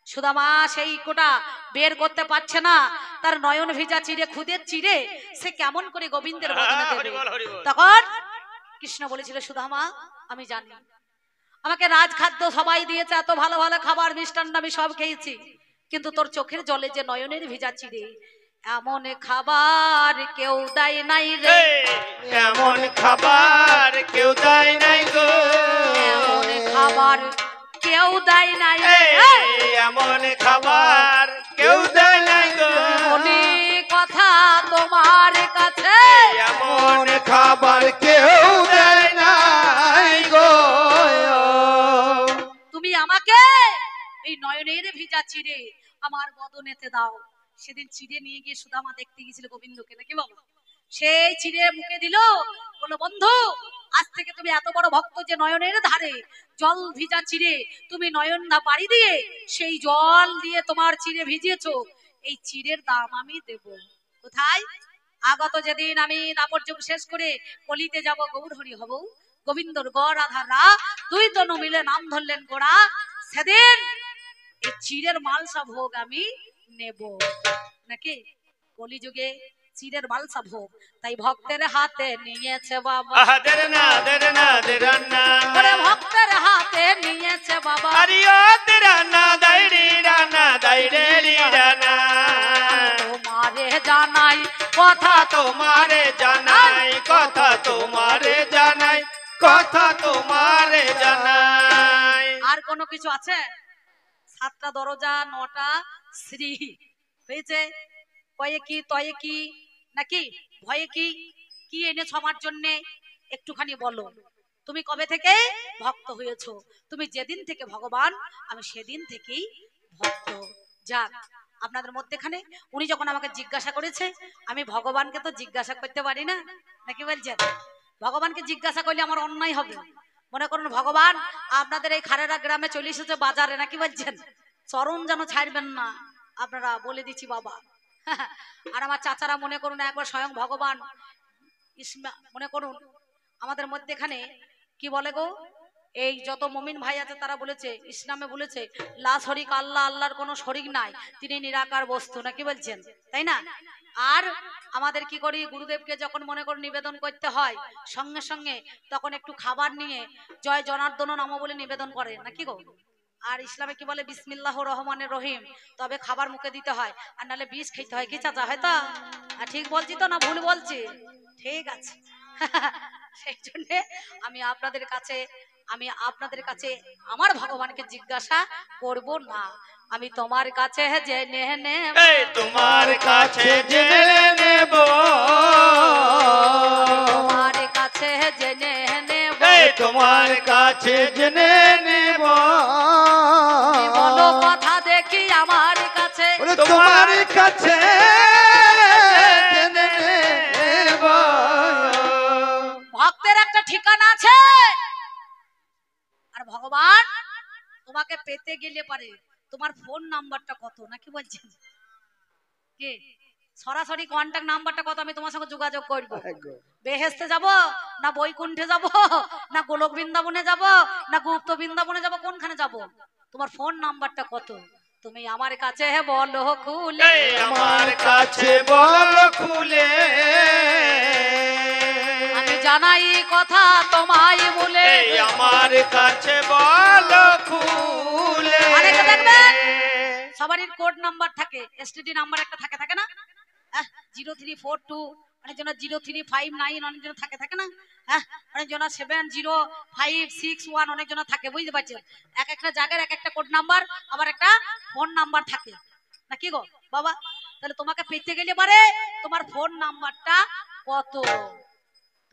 সুদামা সেই কোটা বের করতে পারছে না, তার নয়ন ভিজা চিড়ে, খুদের চিড়ে সে কেমন করে গোবিন্দের বদনে দেবে। তখন কৃষ্ণ বলেছিল, সুদামা আমি জানি আমাকে রাজখাদ্য সবাই দিয়েছে, এত ভালো ভালো খাবার মিষ্টান্ন আমি সব খেয়েছি, কিন্তু তোর চোখের জলে যে নয়নের ভিজা চিড়ে, এমন খাবার কেউ দেয় নাই রে, এমন খাবার কেউ দেয় নাই গো, এমন খাবার কেউ দেয় নাই, এমন খাবার কেউ দেয় নাই গো, মনে কথা তোমার কাছে, এমন খাবার কেউ দেয় নাই গো। তুমি আমাকে এই নয়নের ভিজা চিড়ে আমার বদনেতে দাও। সেদিন চিড়ে নিয়ে গিয়ে সুদামা দেখতে গিয়েছিল গোবিন্দকে, নাকি বাবা? সেই চিড়ে মুখে দিল, বললো বন্ধু আজ থেকে তুমি এত বড় ভক্ত যে নয়নের ধারে জল ভিজা চিড়ে তুমি নয়ন না পাড়ি দিয়ে সেই জল দিয়ে তোমার চিড়ে ভিজিয়েছো, এই চিড়ের দাম আমি দেব। কোথায়? আগত যেদিন আমি দাপর যুগ শেষ করে কলিতে যাব, গৌর হরি হব, গোবিন্দর গড় আধারা দুই তনু মিলে নাম ধরলেন গোড়া, সেদিন এই চিড়ের মালসা ভোগ আমি নেব। নাকি কলিযুগে চিড়ের মালসা ভোগ তাই ভক্তের হাতে নিয়েছে বাবা, দের না দের না দের না ওরে ভক্তের হাতে নিয়েছে বাবা। আরিও দের না দাইরি রানা দাইরে রানা তোমারে জানাই কথা, তোমারে জানাই কথা, তোমারে জানাই কথা, তোমারে জানাই। আর কোনো কিছু আছে? 7টা দরজা 9টা শ্রী হয়েছে, কয়ে কি তয়ে কি নাকি ভয়ে কি, কি এনেছো আমার জন্য একটুখানি বলো। তুমি কবে থেকে ভক্ত হয়েছো? তুমি যেদিন থেকে ভগবান, আমি সেদিন থেকেই ভক্ত। যাক, আপনাদের মধ্যেখানে উনি যখন আমাকে জিজ্ঞাসা করেছে, আমি ভগবানকে তো জিজ্ঞাসা করতে পারি না, নাকি বলছেন? ভগবানকে জিজ্ঞাসা করলে আমার অন্যায় হবে। মনে করুন ভগবান আপনাদের এই খারেরা গ্রামে চলে এসেছে বাজারে, নাকি বলছেন? চরণ যেন ছাড়বেন না, আপনারা বলে দিচ্ছি বাবা। আর আমার চাচারা মনে করুন একবার স্বয়ং ভগবান মনে করুন আমাদের মধ্যেখানে কি বলে গো, এই যত মুমিন ভাই আছে তারা বলেছে, ইসলামে বলেছে লা শরিক আল্লাহ, আল্লাহর কোনো শরিক নাই, তিনি নিরাকার বস্তু, নাকি বলছেন? তাই না? আর আমাদের কি করি, গুরুদেবকে যখন মনে করে নিবেদন করতে হয় সঙ্গে সঙ্গে তখন একটু খাবার নিয়ে জয় জনার্দন নম বলে নিবেদন করে, নাকি গো? আর ইসলামে কি বলে বিসমিল্লাহির রহমানির রহিম, তবে খাবার মুখে দিতে হয়, আর নাহলে বিষ খেতে হয়। কি চাচা, হয়তো ঠিক বলছি তো না ভুল বলছি? ঠিক আছে। সেই জন্য আমি আপনাদের কাছে আমার ভগবানকে জিজ্ঞাসা করব না, আমি তোমার কাছে জেনে নেব, তোমার কাছে জেনে নেব, তোমার কাছে জেনে নেব, তোমার কাছে জেনে নেব। বলো কথা দেখি আমার কাছে, তোমার কাছে জেনে নেব। ভক্তের একটা ঠিকানা আছে, আর ভগবান তোমাকে পেতে গেলে পারে তোমার ফোন নাম্বারটা কত, নাকি বলছেন? কে সরাসরি কন্টাক্ট নাম্বারটা কত, আমি তোমার সঙ্গে যোগাযোগ করব। বেহেস্তে যাব না বৈকুণ্ঠে যাব না গোলক বৃন্দাবনে যাব না গুপ্ত বৃন্দাবনে যাব, কোনখানে যাব? তোমার ফোন নাম্বারটা কত তুমি আমার কাছে বলো খুলে, আমার কাছে বলো খুলে, আমি জানাই কথা তোমায় বলে, আমার কাছে বলো খুলে। আরেকটা দেখবেন সবারই কোড নাম্বার থাকে, এসটিডি নাম্বার একটা থাকে, থাকে না? 0342, অনেকজন 0359, অনেকজন থাকে না? অনেকজন 705661, অনেকজন থাকে, বুঝতে পারছেন? এক একটা জায়গার এক একটা কোড নাম্বার, আবার একটা ফোন নাম্বার থাকে, নাকি গো বাবা? তাহলে তোমাকে পেতে গেলে পারে তোমার ফোন নাম্বারটা কত,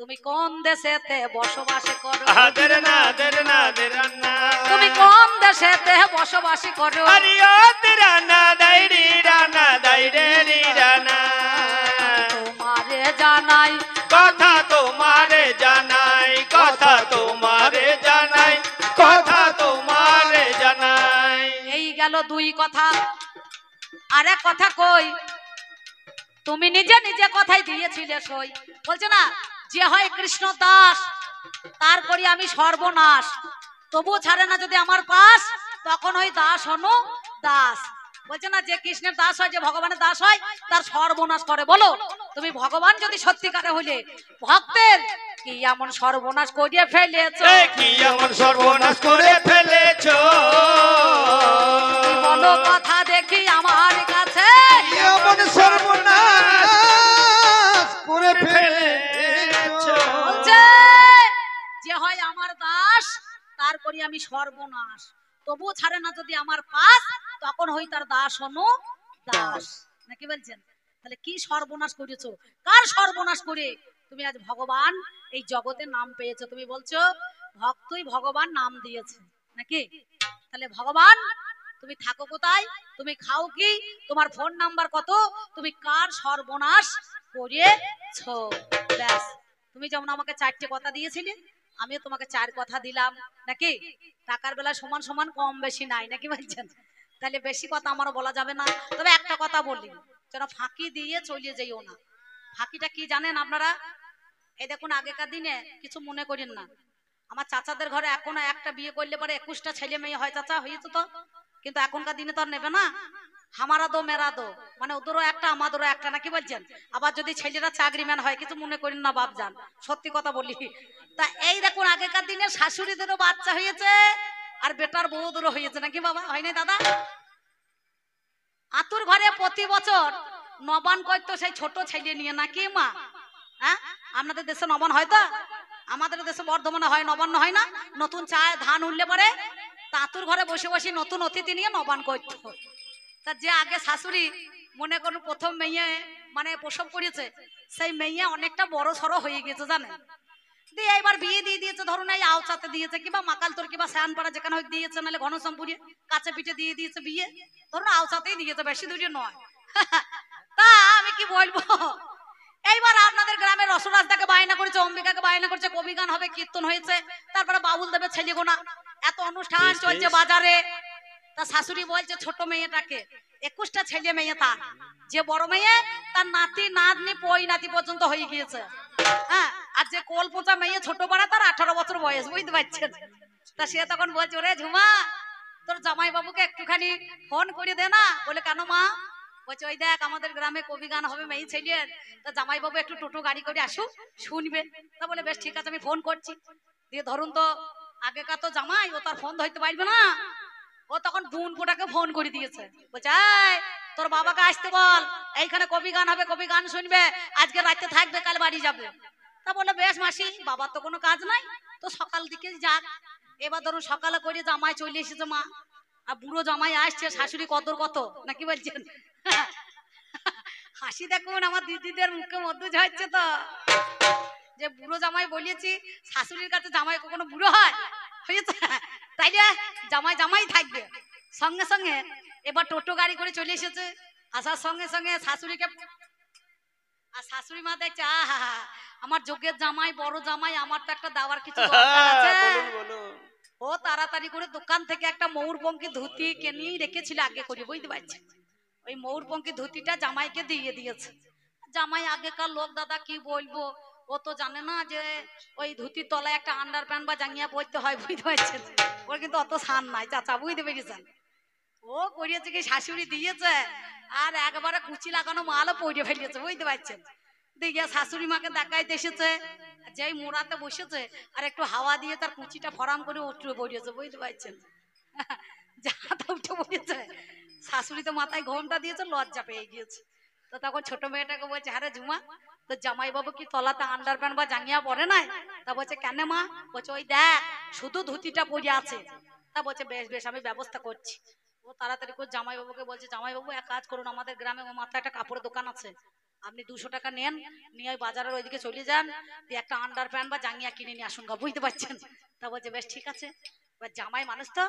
তুমি কোন দেশেতে বসবাস করো, দের না দের না দের না তুমি কোন দেশেতে বসবাস করো, আরিও দের না দাইরি রানা দাইরে রানা তোমারে জানাই কথা, তোমারে জানাই কথা, তোমারে জানাই কথা, তোমারে জানাই। এই গেল 2 কথা। আর এক কথা কই, তুমি নিজে নিজে কথাই দিয়েছিলে সই, বলছে না যে হয় কৃষ্ণ দাস তার করি আমি সর্বনাশ, তবু ছাড়ে না যদি আমার পাশ, তখন ওই দাস হনু দাস। বলছে না যে কৃষ্ণের দাস হয়, যে ভগবানের দাস হয়, তার সর্বনাশ করে। বলো তুমি ভগবান যদি সত্যিকারে হইলে ভক্তের কি এমন সর্বনাশ করিয়ে ফেলেছো, কি এমন সর্বনাশ করে ফেলেছো, বলো কথা দেখি আমার কাছে, এমন সর্বনাশ করে ফেলেছো। বলছে যে হয় আমার দাস তার করি আমি সর্বনাশ, তবু ছাড়ে না যদি আমার পাশ, তখন হই তার দাস হনু দাস, নাকি বলছেন? তাহলে কি সর্বনাশ করেছো, কার সর্বনাশ করে তুমি আজ ভগবান এই জগতে নাম পেয়েছো? তুমি বলছো ভক্তই ভগবান নাম দিয়েছে, নাকি? তাহলে ভগবান তুমি থাকো কোথায়, তুমি খাও কি, তোমার ফোন নাম্বার কত, তুমি কার সর্বনাশ করেছো। ব্যাস। তুমি যেমন আমাকে 4টে কথা দিয়েছিলে, আমিও তোমাকে 4 কথা দিলাম নাকি। টাকার বেলা সমান সমান কম বেশি নাই নাকি বলছেন। তাহলে বেশি কথা আমারও বলা যাবে না, তবে একটা কথা বললি, যেন ফাঁকি দিয়ে চলে যাইও না। ফাঁকিটা কি জানেন আপনারা? এই দেখুন আগেকার দিনে কিছু মনে করেন না, আমার চাচাদের ঘরে এখনো একটা বিয়ে করলে পরে 21টা ছেলে মেয়ে হয়, চাচা হয়েছে তো, কিন্তু এখনকার দিনে তো আর নেবে না। হামারা দো মেরা দো, মানে ওদেরও একটা আমাদেরও একটা নাকি বলছেন। আবার যদি ছেলেরা চাকরিম্যান হয়, কিছু মনে করেন না বাপজান, সত্যি কথা বলি। তা এই দেখুন আগেকার দিনে শাশুড়িদেরও বাচ্চা হয়েছে আর বেটার বউদেরও হয়েছে নাকি বাবা, হয় নাই দাদা? আতুর ঘরে প্রতি বছর নবান করতো সেই ছোট ছেলে নিয়ে নাকি মা। হ্যাঁ, আপনাদের দেশে নবান হয় তো, আমাদের দেশে বর্ধমানে হয়, নবান্ন হয় না? নতুন চায় ধান উঠলে পরে তাঁতুর ঘরে বসে বসে নতুন অতিথি নিয়ে নবান করতো। তা যে আগে শাশুড়ি মনে করুন প্রথম মেয়ে মানে প্রসব করেছে, সেই মেয়ে অনেকটা বড় সড়ো হয়ে গেছে জানেন, দিয়ে এবার বিয়ে দিয়ে দিয়েছে, ধরুন এই আওচাতে দিয়েছে কিংবা মাকালতোর কিংবা শ্যানপাড়া যেখানে হোক দিয়েছে, নাহলে ঘনশ্যামপুরে কাছে পিঠে দিয়ে দিয়েছে বিয়ে, ধরুন আওচাতেই দিয়েছে, বেশি দূরে নয়। তা আমি কি বলবো, এইবার আপনাদের গ্রামের রসরাজদাকে বায়না করেছে, অম্বিকাকে বায়না করেছে, কবি গান হবে, কীর্তন হয়েছে, তারপরে বাউল দেবে ছেলে গোনা, এত অনুষ্ঠান চলছে বাজারে। তা শাশুড়ি বলছে ছোট মেয়েটাকে, 21টা ছেলে মেয়ে তার, যে বড় মেয়ে তার নাতি নাতনি পই নাতি পর্যন্ত হয়ে গিয়েছে। হ্যাঁ, আর যে কোল পোঁচা মেয়ে ছোট পাড়া তার 18 বছর বয়স, বুঝতে পারছেন। তা সে তখন বলছে ওরে ঝুমা, তোর জামাই বাবুকে একটুখানি ফোন করে দে না। বলে কেন মা? বলছে ওই দেখ আমাদের গ্রামে কবি গান হবে মেয়ে ছেলের, তা জামাই বাবু একটু টোটো গাড়ি করে আসুক, শুনবে। তা বলে বেশ ঠিক আছে, আমি ফোন করছি। দিয়ে ধরুন তো আগেকার তো জামাই, ও তার ফোন ধরতে পারবে না, ও তখন বোন পোটাকে ফোন করে দিয়েছে, বলছে তোর বাবাকে আসতে বল, এইখানে কবি গান হবে, কবি গান শুনবে, আজকে রাতে থাকবে, কাল বাড়ি যাবে। তা বলে বেশ মাসি, বাবার তো কোনো কাজ নাই, তো সকাল দিকে যাক। এবার ধরুন সকালে করে জামাই চলে এসেছে মা, আর বুড়ো জামাই আসছে, শাশুড়ি কদর কত নাকি বলছেন। হাসি দেখুন আমার দিদিদের মুখে মধ্যে ঝরছে তো, যে বুড়ো জামাই বলিয়েছি, শাশুড়ির কাছে জামাই কখনো বুড়ো হয় হয়েছে, তাইলে জামাই জামাই থাকবে। সঙ্গে সঙ্গে এবার টোটো গাড়ি করে চলে এসেছে, আসার সঙ্গে সঙ্গে শাশুড়িকে, আর শাশুড়ি মা দেখছে আহা আমার যোগ্যের জামাই, বড় জামাই, আমার তো একটা দাওয়ার কিছু দরকার আছে। ও তাড়াতাড়ি করে দোকান থেকে একটা ময়ূরপঙ্খী ধুতি কিনে রেখেছিল আগে করে, বুঝতে পারছেন, ওই ময়ূরপঙ্খী ধুতিটা জামাইকে দিয়ে দিয়েছে। জামাই আগেকার লোক দাদা কি বলবো, ও তো জানে না যে ওই ধুতির তলায় একটা আন্ডার প্যান্ট বা জাঙ্গিয়া পরতে হয়, বুঝতে পারছেন। ওর কিন্তু অত সান নাই চাচা, বুঝতে পেরেছেন। ও করিয়েছে কি শাশুড়ি দিয়েছে, আর একবারে কুচি লাগানো মালও পরে ফেলিয়েছে, বুঝতে পারছেন। দিয়ে শাশুড়ি মাকে দেখাইতে এসেছে, যেই মোড়াতে বসেছে আর একটু হাওয়া দিয়ে তার কুচিটা ফরাম করে উঠে পড়িয়েছে, বুঝতে পারছেন। যাতে উঠে পড়েছে, শাশুড়ি তো মাথায় ঘোমটা দিয়েছে, লজ্জা পেয়ে গিয়েছে। তো তখন ছোট মেয়েটাকে বলছে হ্যাঁ রে ঝুমা, তো জামাই বাবু কি তলাতে আন্ডার প্যান্ট বা জাঙ্গিয়া পরে নাই? তা বলছে কেন মা? বলছে ওই দেখ শুধু ধুতিটা পরে আছে। তা বলছে বেশ বেশ আমি ব্যবস্থা করছি। ও তাড়াতাড়ি করে জামাই বাবুকে বলছে জামাই বাবু এক কাজ করুন, আমাদের গ্রামে ও মাথায় একটা কাপড়ের দোকান আছে, আপনি 200 টাকা নেন, নিয়ে ওই বাজারের ওইদিকে চলে যান, দিয়ে একটা আন্ডার প্যান্ট বা জাঙ্গিয়া কিনে নিয়ে আসুন গা, বুঝতে পারছেন। তা বলছে বেশ ঠিক আছে। এবার জামাই মানুষ তো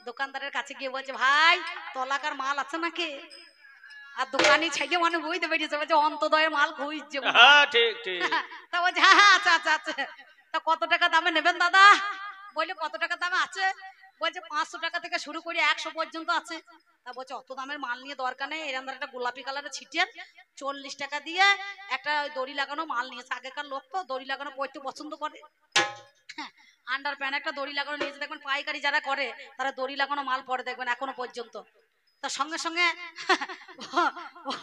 দোকানদারের কাছে গিয়ে বলছে ভাই তলাকার মাল আছে নাকি? আর দোকানি ছেলে মানে বুঝতে পেরেছে, বলছে অন্তদয়ের মাল খুঁজছে। ঠিক ঠিক। তা বলছে হ্যাঁ হ্যাঁ আচ্ছা আচ্ছা আচ্ছা, তা কত টাকা দামে নেবেন দাদা? বলে কত টাকা দামে আছে? বলছে 500 টাকা থেকে শুরু করে 100 পর্যন্ত আছে। তা বলছে অত দামের মাল নিয়ে দরকার নেই, এরকম একটা গোলাপি কালারের ছিটের 40 টাকা দিয়ে একটা দড়ি লাগানো মাল নিয়েছে। আগেকার লোক তো দড়ি লাগানো পড়তে পছন্দ করে, আন্ডার প্যান্ট একটা দড়ি লাগানো নিয়েছে। দেখবেন পাইকারি যারা করে তারা দড়ি লাগানো মাল পরে দেখবেন এখনো পর্যন্ত। তার সঙ্গে সঙ্গে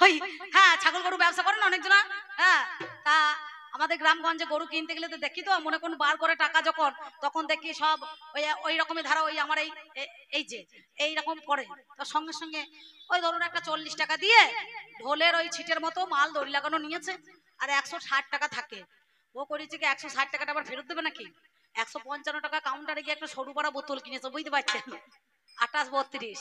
ওই হ্যাঁ ছাগল গরু ব্যবসা করেন অনেকজনা। হ্যাঁ, তা আমাদের গ্রামগঞ্জে গরু কিনতে গেলে তো দেখি তো মনে কোন বার করে টাকা যখন, তখন দেখি সব ওই রকমই ধারা, ওই আমার এই যে এইরকম পড়ে। তো সঙ্গে সঙ্গে ওই ধরুন একটা 40 টাকা দিয়ে ঢোলের ওই ছিটের মতো মাল দড়ি লাগানো নিয়েছে, আর 160 টাকা থাকে। ও করেছে কি 160 টাকাটা আবার ফেরত দেবে নাকি, 155 টাকা কাউন্টারে গিয়ে একটা সরু পাড়া বোতল কিনেছে, বুঝতে পারছেন, 28-32,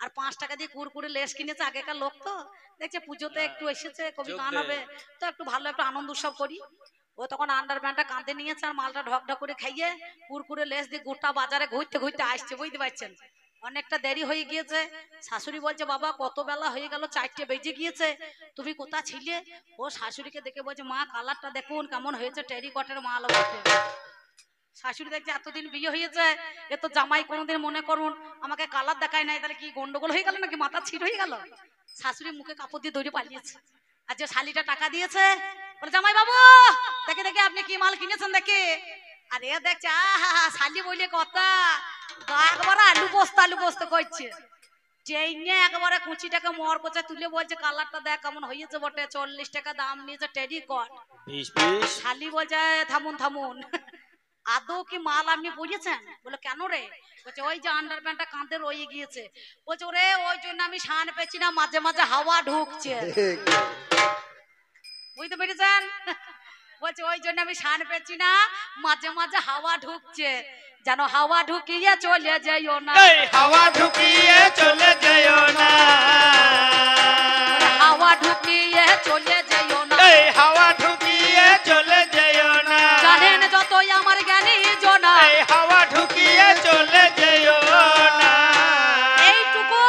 আর 5 টাকা দিয়ে কুরকুরে লেস কিনেছে। আগেকার লোক তো দেখছে পুজোতে একটু এসেছে, কবি গান হবে, তো একটু ভালো একটু আনন্দ উৎসব করি। ও তখন আন্ডার প্যান্টটা কাঁধে নিয়েছে আর মালটা ঢক ঢক করে খাইয়ে কুরকুরে লেস দিয়ে গোটা বাজারে ঘুরতে ঘুরতে আসছে, বুঝতে পারছেন। অনেকটা দেরি হয়ে গিয়েছে। শাশুড়ি বলছে বাবা কত বেলা হয়ে গেল, 4টে বেজে গিয়েছে, তুমি কোথা ছিলে? ও শাশুড়িকে দেখে বলছে মা কালারটা দেখুন কেমন হয়েছে, টেরিকটের মাল বটে। শাশুড়ি দেখছে এতদিন বিয়ে হয়েছে, এ তো জামাই কোনোদিন মনে করুন আমাকে কালার দেখায় নাই, তাহলে কি গন্ডগোল হয়ে গেল নাকি, মাথা ছিট হয়ে গেল? শাশুড়ি মুখে কাপড় দিয়ে দৌড়ে পালিয়েছে। আর যে শালিটা টাকা দিয়েছে বলে জামাই বাবু দেখে দেখে আপনি কি মাল কিনেছেন দেখে। আর এ দেখছে আহা শালি বলে কথা, একবারে আলু পোস্ত করছে। ট্রেনে একবারে কুচিটাকে মর কোচা তুলে বলছে কালারটা দেখ কেমন হয়েছে বটে, 40 টাকা দাম নিয়েছে টেরিকট। শালি বলছে থামুন থামুন, আদৌ কি মাল আপনি বুঝেছেন? বলে কেন রে? বলছে ওই যে আন্ডার প্যান্টটা কাঁধে রয়ে গিয়েছে। বলছে ওরে ওই জন্য আমি শান পেয়েছি না, মাঝে মাঝে হাওয়া ঢুকছে। বুঝতে পেরেছেন? বলছে ওই জন্য আমি শান পেয়েছি না, মাঝে মাঝে হাওয়া ঢুকছে, যেন হাওয়া ঢুকিয়ে চলে যাইও না। হাওয়া ঢুকিয়ে চলে যাইও না, হাওয়া ঢুকিয়ে চলে যাইও না, হাওয়া ঢুকিয়ে চলে যাইও না। জানেন যতই আমার জ্ঞানী জনা, হাওয়া ঢুকিয়ে চলে যাইও না। এইটুকু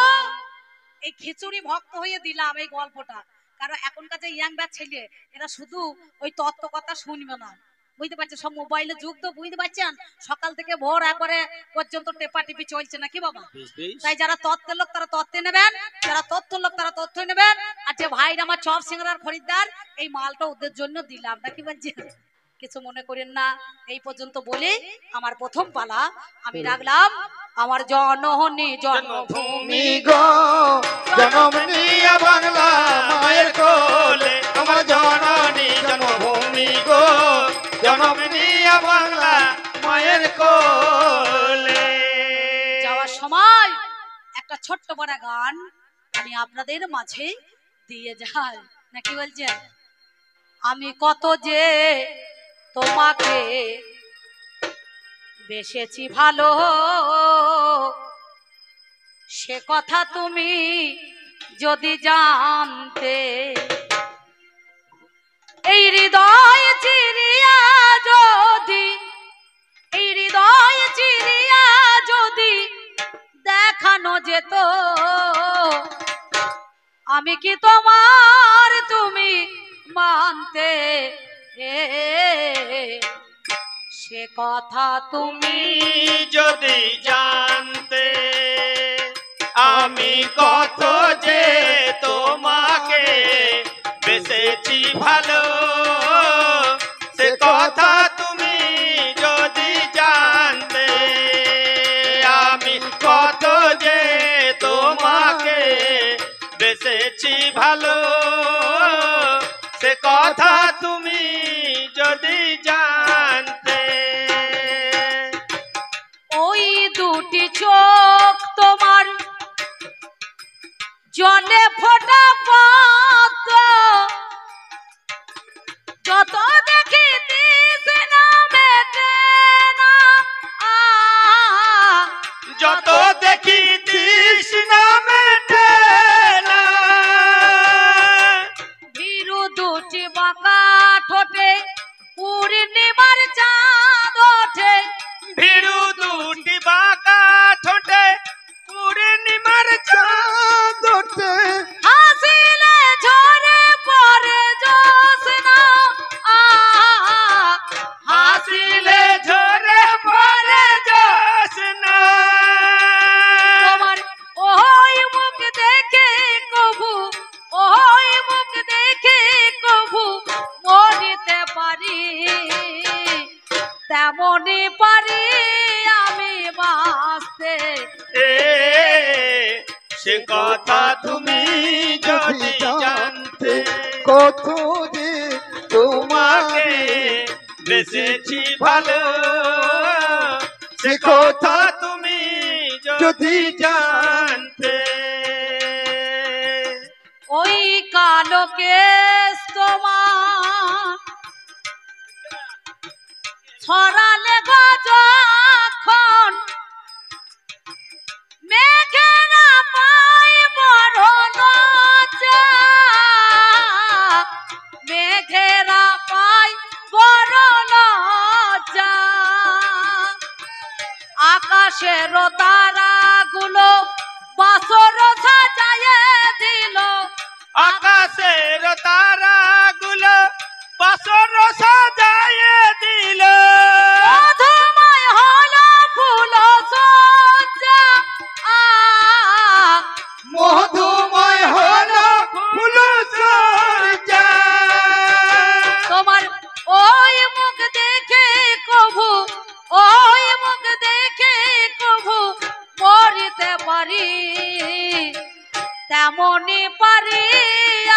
এই খিচুড়ি ভক্ত হয়ে দিলাম এই গল্পটা, কারণ এখনকার যে ইয়াং ব্যাচ ছেলে এরা শুধু ওই তত্ত্ব কথা শুনবে না, বুঝতে পারছেন? সব মোবাইলে যুগ তো, বুঝতে পারছেন? সকাল থেকে ভোর একবারে পর্যন্ত টেপা টিপি চলছে নাকি বাবা? তাই যারা তত্ত্বের লোক তারা তত্ত্বে নেবেন, যারা তথ্যের লোক তারা তথ্য নেবেন। আর যে ভাইরা আমার চপ সিঙ্গারার খরিদ্দার, এই মালটা ওদের জন্য দিলাম নাকি বলছেন? কিছু মনে করেন না। এই পর্যন্ত বলে আমার প্রথম পালা আমি রাখলাম আমার জননী জন্মভূমি গো জনম নিয়ে বাংলা মায়ের কোলে, আমার জননী জন্মভূমি গো, জনম নিয়ে বাংলা মায়ের কোলে। যাওয়ার সময় একটা ছোট্ট বড় গান আমি আপনাদের মাঝে দিয়ে যাই নাকি বলছেন? আমি কত যে তোমাকে বেসেছি ভালো, সে কথা তুমি যদি জানতে, এই হৃদয় চিরিয়া যদি, এই হৃদয় চিরিয়া যদি দেখানো যেত, আমি কি তোমার তুমি মানতে, সে কথা তুমি যদি জানতে, আমি কত যে তোমাকে বেসেছি ভালো, সে কথা তুমি যদি জানতে, আমি কত যে তোমাকে বেসেছি ভালো, সে কথা তুমি যদি জানতে। ওই দুটি চোখ তোমার জলে ফোটা পদ্ম, যত দেখি তৃষ্ণা মেটে না, যত দেখি তৃষ্ণা মেটে না, ভীরু দুটি বাঁকা ঠোঁটে পূর্ণিমার চাঁদ ওঠে, ভীরু দুটি বাঁকা ঠোঁটে পূর্ণিমার চাঁদ ওঠে, হাসিলে ঝরে পড়ে জ্যোৎস্না, হাসিলে ঝরে পড়ে জ্যোৎস্না। তোমার ওই মুখ দেখে কবু, ওই মুখ দেখে কবু মরিতে পারি, তেমনি পারি আমি বাঁচতে, এ সে কথা তুমি যদি জানতে, কত যে তোমাকে তোমাকে বেসেছি ভালো, সে কথা তুমি যদি জানতে। ওই কালো কেশ তোমার ছড়ালে গো যখন, মেঘেরা পাই বড় লজ্জা, মেঘেরা পাই বড় লজ্জা, আকাশের তারা গুলো বাসর সাজায়ে দিল আকাশের তারাগুলো বাসর সাজায়ে দিল মধুময় হলো ফুল সজ্জা মধুময় হলো ফুল সজ্জা তোমার ওই মুখ দেখে কভু ওই মুখ দেখে কভু মরিতে পারি তেমনি পারি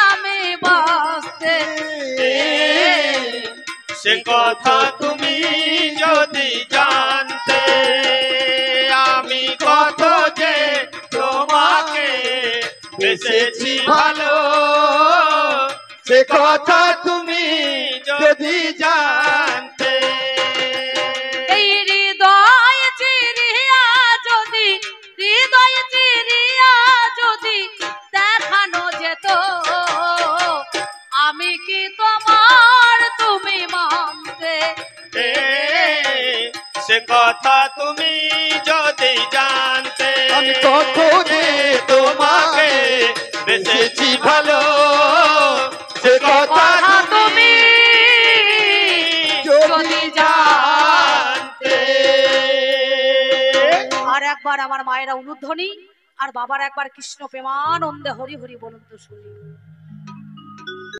আমি বাঁচতে সে কথা তুমি যদি জানতে আমি কত যে তোমাকে বেসেছি ভালো সে কথা তুমি যদি জানতে এই হৃদয় চিরিয়া যদি দেখানো যেত আমি কি তোমার তুমি মানতে সে কথা তুমি যদি জানতে আমি কত যে তোমাকে বেসেছি ভালো সে কথা তুমি যদি জানতে আর একবার আমার মায়েরা উলুধ্বনি আর বাবার একবার কৃষ্ণ প্রেমানন্দে হরি হরি বলুন তো শুনি।